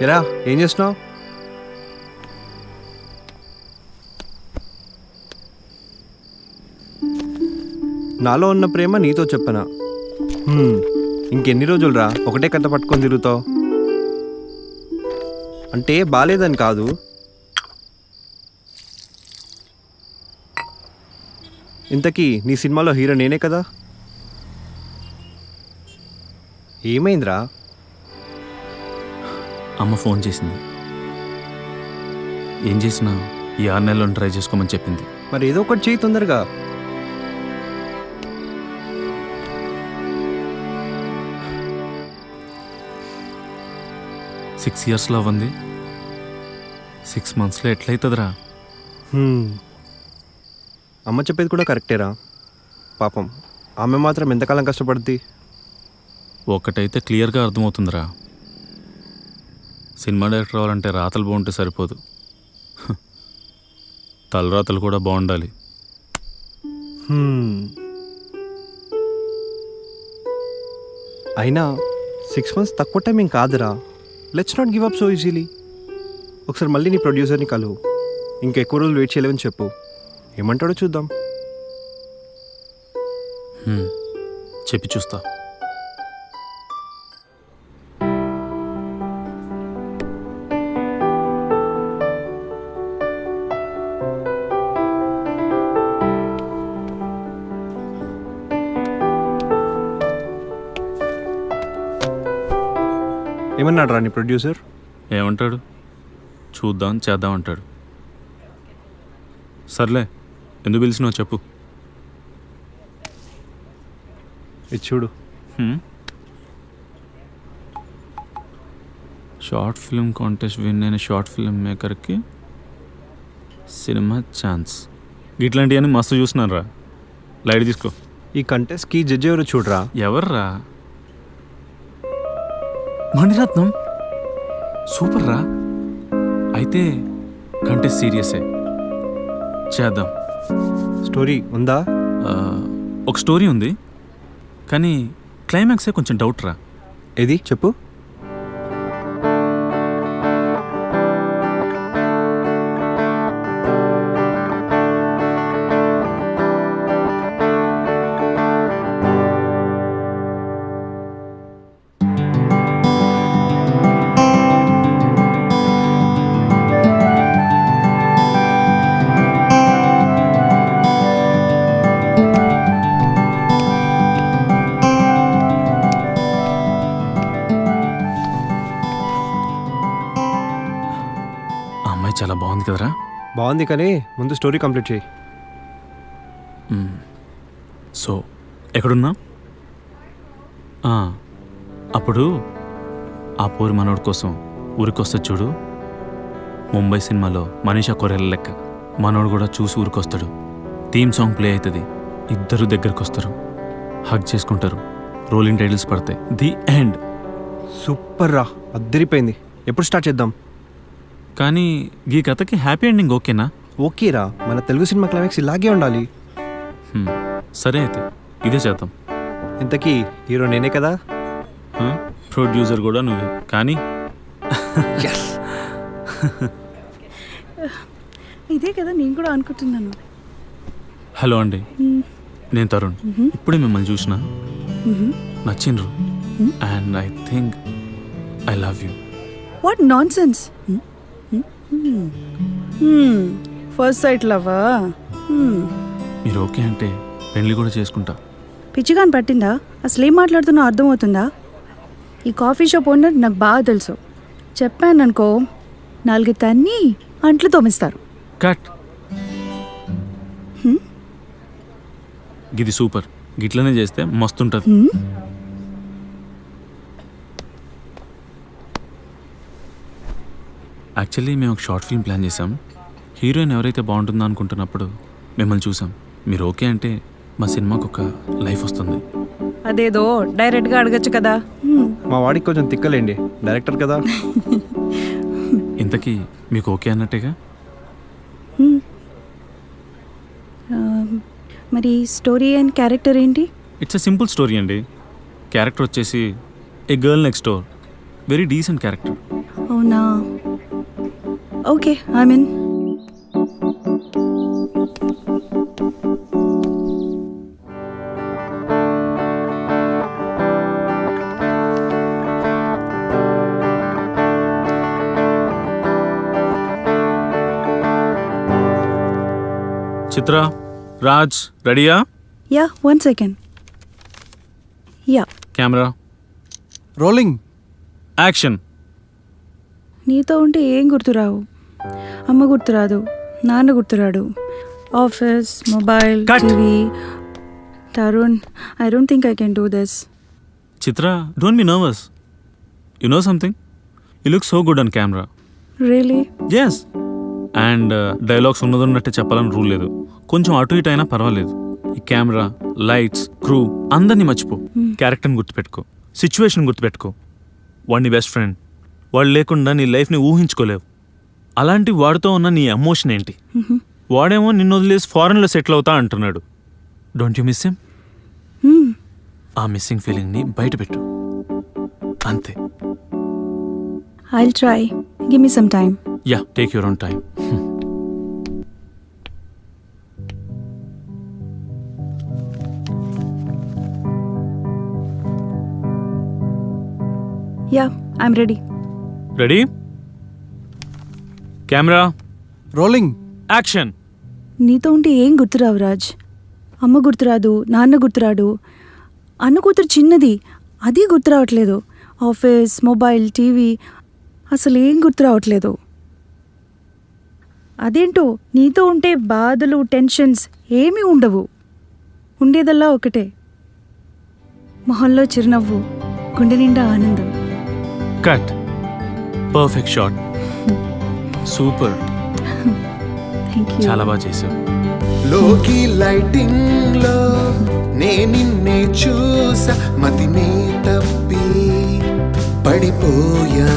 ఎరా ఏం చేస్తున్నావు? నాలో ఉన్న ప్రేమ నీతో చెప్పనా? ఇంకెన్ని రోజులు రా ఒకటే కథ పట్టుకొని తిరుగుతావు? అంటే బాలేదని కాదు, ఇంతకీ నీ సినిమాలో హీరో నేనే కదా. ఏమైందిరా? అమ్మ ఫోన్ చేసింది. ఏం చేసినా ఈ 6 నెలల్లో ట్రై చేసుకోమని చెప్పింది. మరి ఏదో ఒకటి చేయి తొందరగా. సిక్స్ ఇయర్స్లో ఉంది, 6 monthsలో ఎట్లయితుందిరా? అమ్మ చెప్పేది కూడా కరెక్టేరా. పాపం ఆమె మాత్రం ఎంతకాలం కష్టపడుద్ది. ఒకటైతే క్లియర్గా అర్థమవుతుందిరా, సినిమా డైరెక్టర్ అవ్వాలంటే రాతలు బాగుంటే సరిపోదు, తలరాతలు కూడా బాగుండాలి. అయినా 6 months తక్కువ టైం ఏం కాదురా. Let's not give up so easily. ఒకసారి మళ్ళీ నీ ప్రొడ్యూసర్ని కలువు, ఇంకా ఎక్కువ రోజులు వెయిట్ చేయలేమని చెప్పు. ఏమంటాడో చూద్దాం. చెప్పి చూస్తా. ఏమన్నాడు రా నీ ప్రొడ్యూసర్? ఏమంటాడు? చూద్దాం చేద్దాం అంటాడు. సర్లే, ఎందుకు పిలిచినావు చెప్పు. ఇది చూడు. షార్ట్ ఫిల్మ్ కాంటెస్ట్ విన్ అయిన షార్ట్ ఫిల్మ్ మేకర్కి సినిమా ఛాన్స్. ఇట్లాంటివన్నీ మస్తు చూసినాను రా. లైట్ తీసుకో. ఈ కంటెస్ట్కి జడ్జి ఎవరో చూడరా. ఎవర్రా? మణిరత్నం. సూపర్ రా. అయితే కంటెస్ట్ సీరియసే, చేద్దాం. స్టోరీ ఉందా? ఒక స్టోరీ ఉంది, కానీ క్లైమాక్సే కొంచెం డౌట్ రా. ఏది చెప్పు. చాలా బాగుంది కదరా? బాగుంది, కానీ ముందు స్టోరీ కంప్లీట్ చేయి. సో ఎక్కడున్నా? అప్పుడు ఆ పోరు మనోడి కోసం ఊరికొస్తాడు చూడు. ముంబై సినిమాలో మనీషా కొరెల లెక్క మనోడు కూడా చూసి ఊరికొస్తాడు. థీమ్ సాంగ్ ప్లే అవుతుంది, ఇద్దరు దగ్గరకు వస్తారు, హగ్ చేసుకుంటారు, రోలింగ్ టైటిల్స్ పడతాయి. The end. సూపర్ రా, అద్దరిపోయింది. ఎప్పుడు స్టార్ట్ చేద్దాం? కానీ ఈ కథకి హ్యాపీ ఎండింగ్ ఓకేనా? ఓకేరా, మన తెలుగు సినిమా క్లైమాక్స్ ఇలాగే ఉండాలి. సరే అయితే ఇదే చేద్దాం. ఇంతకీ హీరో నేనే కదా. ప్రొడ్యూసర్ కూడా నువ్వే. కానీ ఇదే కదా నేను కూడా అనుకుంటున్నాను. హలో అండి, నేను తరుణ్. ఇప్పుడే మిమ్మల్ని చూసిన, నచ్చిండ్రు, and I think I love you. What nonsense. First sight లవ్వా? మీరు ఓకే అంటే పెళ్లి కూడా చేసుకుంటా. పిచ్చిగాని పట్టిందా? అసలు ఏం మాట్లాడుతున్నా అర్థమవుతుందా? ఈ కాఫీ షాప్ ఓనర్ నాకు బాగా తెలుసు. చెప్పాననుకో 4 తన్ని అంట్లు తోమిస్తారు. కట్. ఇది సూపర్, గిట్లనే చేస్తే మస్తుంటుంది. యాక్చువల్లీ మేము ఒక షార్ట్ ఫిల్మ్ ప్లాన్ చేసాం. హీరోయిన్ ఎవరైతే బాగుంటుందో అనుకుంటున్నప్పుడు మిమ్మల్ని చూసాం. మీరు ఓకే అంటే మా సినిమాకు ఒక లైఫ్ వస్తుంది. అదేదో డైరెక్ట్గా అడగచ్చు కదా. మా వాడికి కొంచెం తిక్కలేండి, డైరెక్టర్ కదా. ఇంతకీ మీకు ఓకే అన్నట్టేగా? మరి స్టోరీ అండ్ క్యారెక్టర్ ఏంటి? ఇట్స్ ఎ సింపుల్ స్టోరీ అండి. క్యారెక్టర్ వచ్చేసి a girl next door, very decent character. అవునా? Okay I mean Chitra, Raj రెడీయా? Yeah 1 second. Yeah camera rolling. Action. నీతో ఉంటే ఏం గుర్తురావు. అమ్మ గుర్తురాదు, నాన్న గుర్తురాడు, office, mobile, Cut. TV. Tarun, I don't think I can do this. Chitra, don't be nervous. You know something, you look so good on camera. Really? Yes. And dialogues ఉన్నదన్నట్టే చెప్పాలని rule లేదు. కొంచెం అటు ఇటు అయినా పర్వాలేదు. ఈ కెమెరా, లైట్స్, క్రూ అందరినీ మర్చిపో. క్యారెక్టర్ని గుర్తుపెట్టుకో, సిచ్యువేషన్ గుర్తుపెట్టుకో. వాడిని బెస్ట్ ఫ్రెండ్, వాడు లేకుండా నీ లైఫ్ని ఊహించుకోలేవు. అలాంటి వాడితో ఉన్న నీ ఎమోషన్ ఏంటి? వాడేమో నిన్ను వదిలేసి ఫారెన్లో సెటిల్ అవుతా అంటున్నాడు. Don't you miss him? ఆ మిస్సింగ్ ఫీలింగ్ని బయటపెట్టు, అంతే. I'll try. Give me some time. Yeah, take your own time. Yeah, I'm ready. Ready? Camera, rolling. Action. నీతో ఉంటే ఏం గుర్తురావు రాజ్. అమ్మ గుర్తురాదు, నాన్న గుర్తురాడు, అన్న కూతురు చిన్నది, అది గుర్తురావట్లేదు. ఆఫీస్, మొబైల్, టీవీ, అసలు ఏం గుర్తురావట్లేదు. అదేంటో నీతో ఉంటే బాధలు, టెన్షన్స్ ఏమీ ఉండవు. ఉండేదల్లా ఒకటే, మొహంలో చిరునవ్వు, గుండె నిండా ఆనందం. Cut. Perfect shot. Super. Thank you. చాలా బాగా చేసావు. లోకి లైటింగ్ లో నే నిన్నే చూసా, మతినే తప్పి పడిపోయా.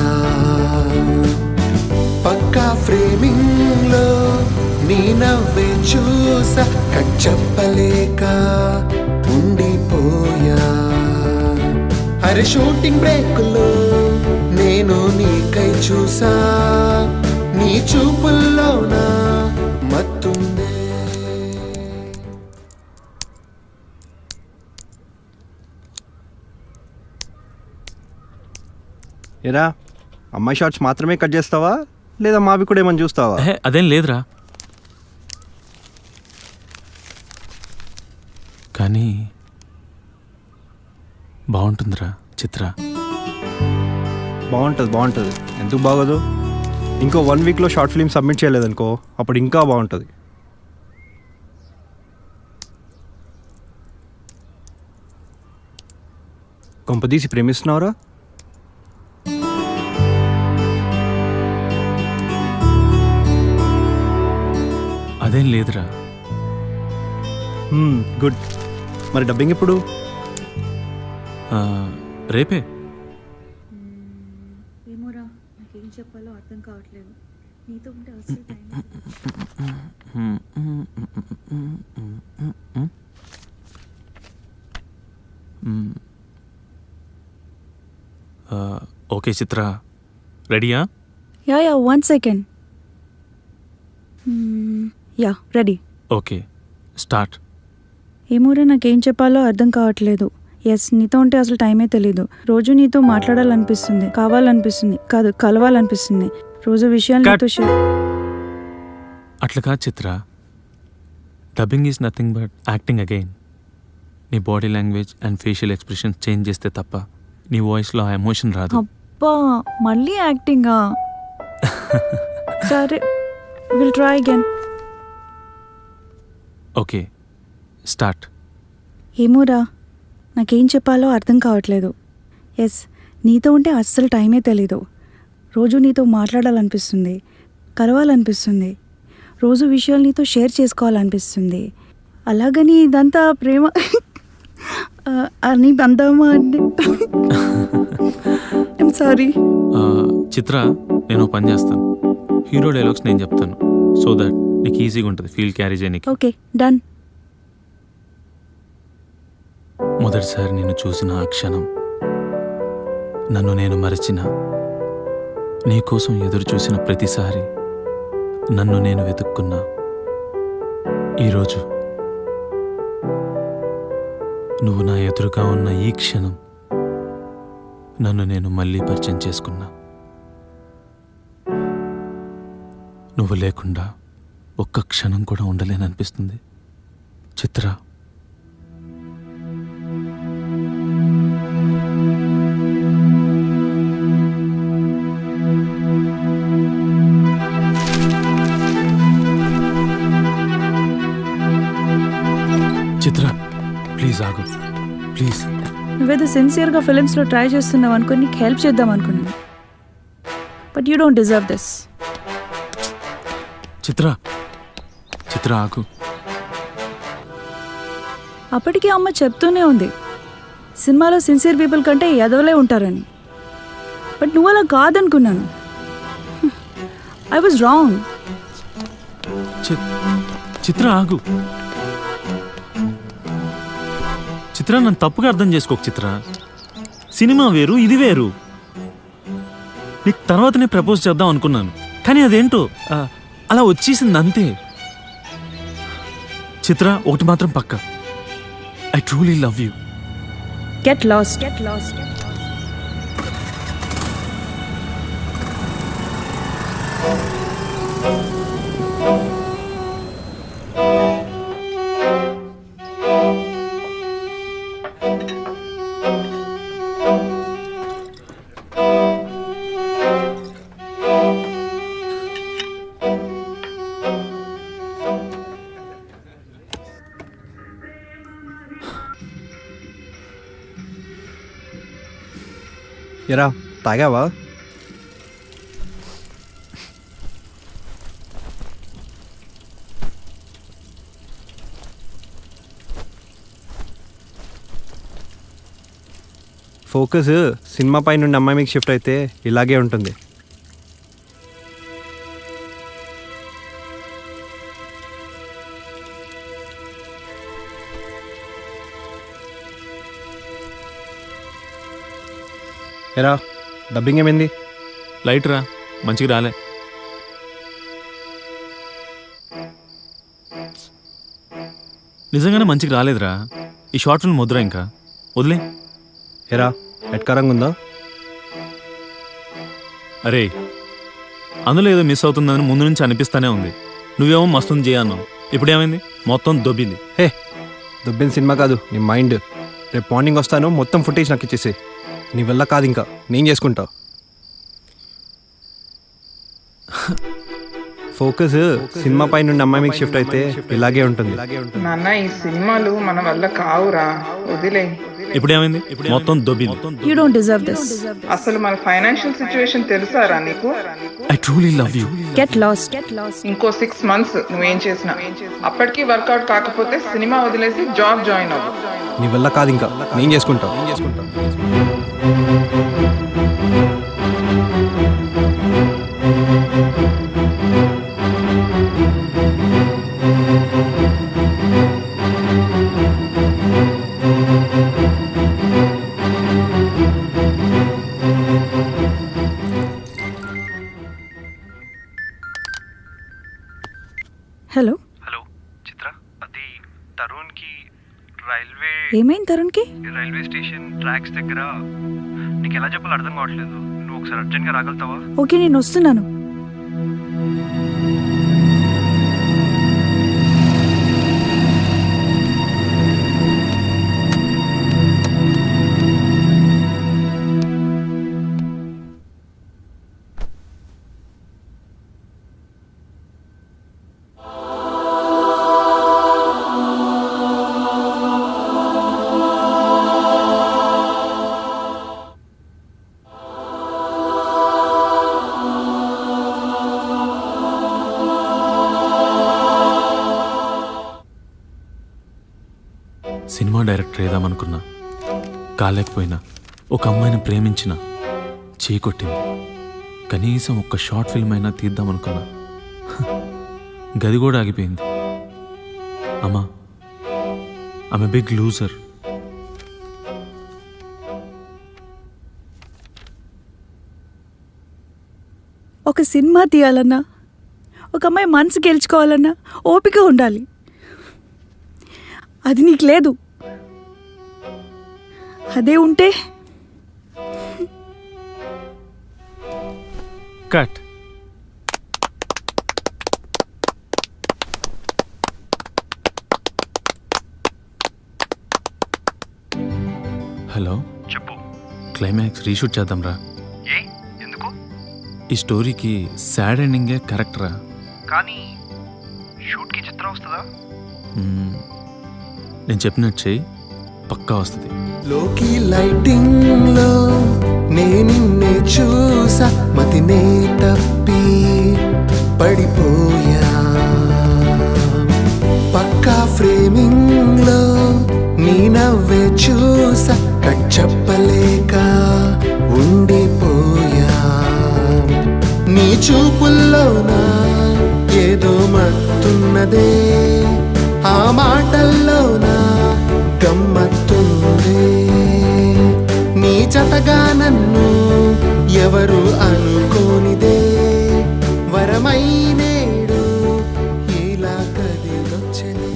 పక్కా ఫ్రేమింగ్ లో నీ నవ్వే చూసా, కట్ చెప్పలేక ఉండిపోయా. అరే షూటింగ్ బ్రేక్ లో నేను నీకై చూసా, నీ చూపుల్లోనా మత్తుందే. ఏరా, అమ్మాయి షార్ట్స్ మాత్రమే కట్ చేస్తావా లేదా మావి కూడా ఏమని చూస్తావా? అదేం లేదురా, కానీ బాగుంటుందిరా చిత్ర. బాగుంటుంది. ఎందుకు బాగోదు? ఇంకో 1 వీక్లో షార్ట్ ఫిల్మ్ సబ్మిట్ చేయలేదనుకో, అప్పుడు ఇంకా బాగుంటుంది. కొంపదీసి ప్రేమిస్తున్నావురా? అదేం లేదురా. గుడ్. మరి డబ్బింగ్ ఎప్పుడు? ఆ, రేపే. ఏమోరా, నాకేం చెప్పాలో అర్థం కావట్లేదు. నీతో ఉంటే అసలు టైం ఓకే చిత్ర, రెడీయా? Yeah 1 second. Yeah ready. Okay, start. ఏమోరా, నాకేం చెప్పాలో అర్థం కావట్లేదు. ఎస్, నీతో ఉంటే అసలు టైమే తెలీదు. రోజు నీతో మాట్లాడాలనిపిస్తుంది, కావాలనిపిస్తుంది, కాదు కలవాలనిపిస్తుంది. రోజు విషయాలు Cut. నీతో షేర్. అట్లా కాదు Chitra, dubbing is nothing but acting again. నీ body language and facial expression change చేస్తే తప్ప నీ వాయిస్లో ఆ ఎమోషన్ రాదు. అబ్బా, మళ్ళీ యాక్టింగా? సరే, will try again. Okay, start. ఏమోరా, నాకేం చెప్పాలో అర్థం కావట్లేదు. ఎస్, నీతో ఉంటే అస్సలు టైమే తెలీదు. రోజు నీతో మాట్లాడాలనిపిస్తుంది, కలవాలనిపిస్తుంది, రోజు విషయాలు నీతో షేర్ చేసుకోవాలనిపిస్తుంది. అలాగని ఇదంతా ప్రేమ అని అందామా అంటే ఐమ్ సారీ. చిత్ర, నేను పని చేస్తాను. హీరో డైలాగ్స్ నేను చెప్తాను, సో దట్ నీకు ఈజీగా ఉంటుంది ఫీల్ క్యారీ చేయడానికి. Okay, done. మొదటిసారి నిన్ను చూసిన ఆ క్షణం, నన్ను నేను మరచిన, నీకోసం ఎదురు చూసిన ప్రతిసారి నన్ను నేను వెతుక్కున్నా ఈరోజు నువ్వు నా ఎదురుగా ఉన్న ఈ క్షణం నన్ను నేను మళ్ళీ పరిచయం చేసుకున్నా. నువ్వు లేకుండా ఒక్క క్షణం కూడా ఉండలేననిపిస్తుంది చిత్ర. చిత్ర ప్లీజ్ ఆగు, ప్లీజ్. నువ్వేదో సిన్సియర్గా ఫిలిమ్స్లో ట్రై చేస్తున్నావు అనుకుని నీకు హెల్ప్ చేద్దాం అనుకున్నాను. But you don't deserve this. Chitra Chitra ఆగు. అప్పటికీ అమ్మ చెప్తూనే ఉంది సినిమాలో సిన్సియర్ పీపుల్ కంటే ఎదవలే ఉంటారని. బట్ నువ్వు అలా కాదనుకున్నాను. I was wrong. చిత్ర ఆగు. చిత్ర నన్ను తప్పుగా అర్థం చేసుకోకు చిత్ర. సినిమా వేరు, ఇది వేరు. నీకు తర్వాతనే ప్రపోజ్ చేద్దాం అనుకున్నాను, కానీ అదేంటో అలా వచ్చేసింది అంతే. చిత్ర ఒకటి మాత్రం పక్క, I truly love you. Get lost, get last. ఎరా తాగావా? ఫోకస్ సినిమా పై నుండి అమ్మాయి మీకు షిఫ్ట్ అయితే ఇలాగే ఉంటుంది. ఎరా డబ్బింగ్ ఏమైంది? లైట్ రా, మంచిగా రాలే. నిజంగానే మంచిగా రాలేదురా. ఈ షార్ట్ ఫిల్మ్ వద్దురా, ఇంకా వదిలే. ఎరా ఎట్కరంగా ఉందా? అరే అందులో ఏదో మిస్ అవుతుందని ముందు నుంచి అనిపిస్తానే ఉంది. నువ్వేమో మస్తుంది చేయన్నావు, ఇప్పుడు ఏమైంది? మొత్తం దొబ్బింది. హే దుబ్బిన సినిమా కాదు నీ మైండ్. రేపు మార్నింగ్ వస్తాను, మొత్తం ఫుటేజ్ నాకు ఇచ్చేసి. నీ వల్ల కాదు, ఇంకా నేను చేసుకుంటా. ఫోకస్ సినిమా పై నుండి అమ్మాయి మీకు షిఫ్ట్ అయితే ఇలాగే ఉంటుంది. నాన్న ఈ సినిమాలు మన వల్ల కావురా, వదిలే. ఇప్పుడు ఏమైంది? మొత్తం దొబ్బింది. You don't deserve this. అసలు మన ఫైనాన్షియల్ సిచ్యువేషన్ తెలుసారా నీకు? I truly love you. Get lost, get lost. ఇంకో 6 months నువ్వేం చేసినా అప్పటికి వర్కౌట్ కాకపోతే సినిమా వదిలేసి జాబ్ జాయిన్ అవ్వు. నీ వల్ల కాదు, ఇంకా నేను చేసుకుంటా. హలో హలో చిత్ర, అది తరుణ్కి రైల్వే ఏమైంది తరుణ్కి? స్టేషన్ ట్రాక్స్ దగ్గర. నీకు ఎలా చెప్పాలో అర్థం కావట్లేదు. నువ్వు ఒకసారి అర్జెంట్గా రాగలుగుతావా? ఓకే నేను వస్తున్నాను. సినిమా డైరెక్టర్ ఏదామనుకున్నా, కాలేకపోయినా ఒక అమ్మాయిని ప్రేమించిన చీకొట్టింది. కనీసం ఒక్క షార్ట్ ఫిల్మ్ అయినా తీద్దామనుకున్నా, గది కూడా ఆగిపోయింది. అమ్మా ఐమ్ ఎ బిగ్ లూజర్. ఒక సినిమా తీయాలన్నా, ఒక అమ్మాయి మనసు గెలుచుకోవాలన్నా ఓపిక ఉండాలి. అది నీకు లేదు. అదే ఉంటే కట్. హలో చెప్పు. క్లైమాక్స్ రీషూట్ చేద్దాం రా. ఎందుకు? ఈ స్టోరీకి సాడ్ ఎండింగే కరెక్ట్ రా. కానీ షూట్కి చిత్రం వస్తుందా? నేను చెప్పినట్టు చెయ్యి, పక్కా వస్తుంది. లోకి లైటింగ్ లో నేనిన్నే చూసా, మతినే తప్పి పడిపోయా. పక్కా ఫ్రేమింగ్ లో నీ నవ్వే చూసా, కట్ చెప్పలేక ఉండిపోయా. నీ చూపుల్లోనా ఏదో మత్తున్నదే, ఆ మాటల్లోనా గమ్మత్తుందే. నీ జతగా నన్ను ఎవరు అనుకోనిదే, వరమై నేడు ఇలా కదిలొచ్చనే.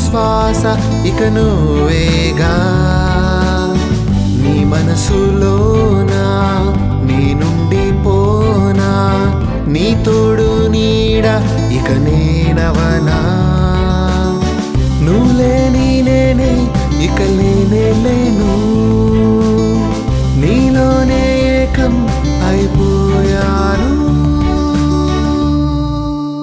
శ్వాస ఇక నువ్వేగా, నీ మనసులోనా నేనుండిపోనా, నీ తోడు నీడ ఇక నేనవనా. నువ్వు లేని నేనే ఇక లేనే లేను.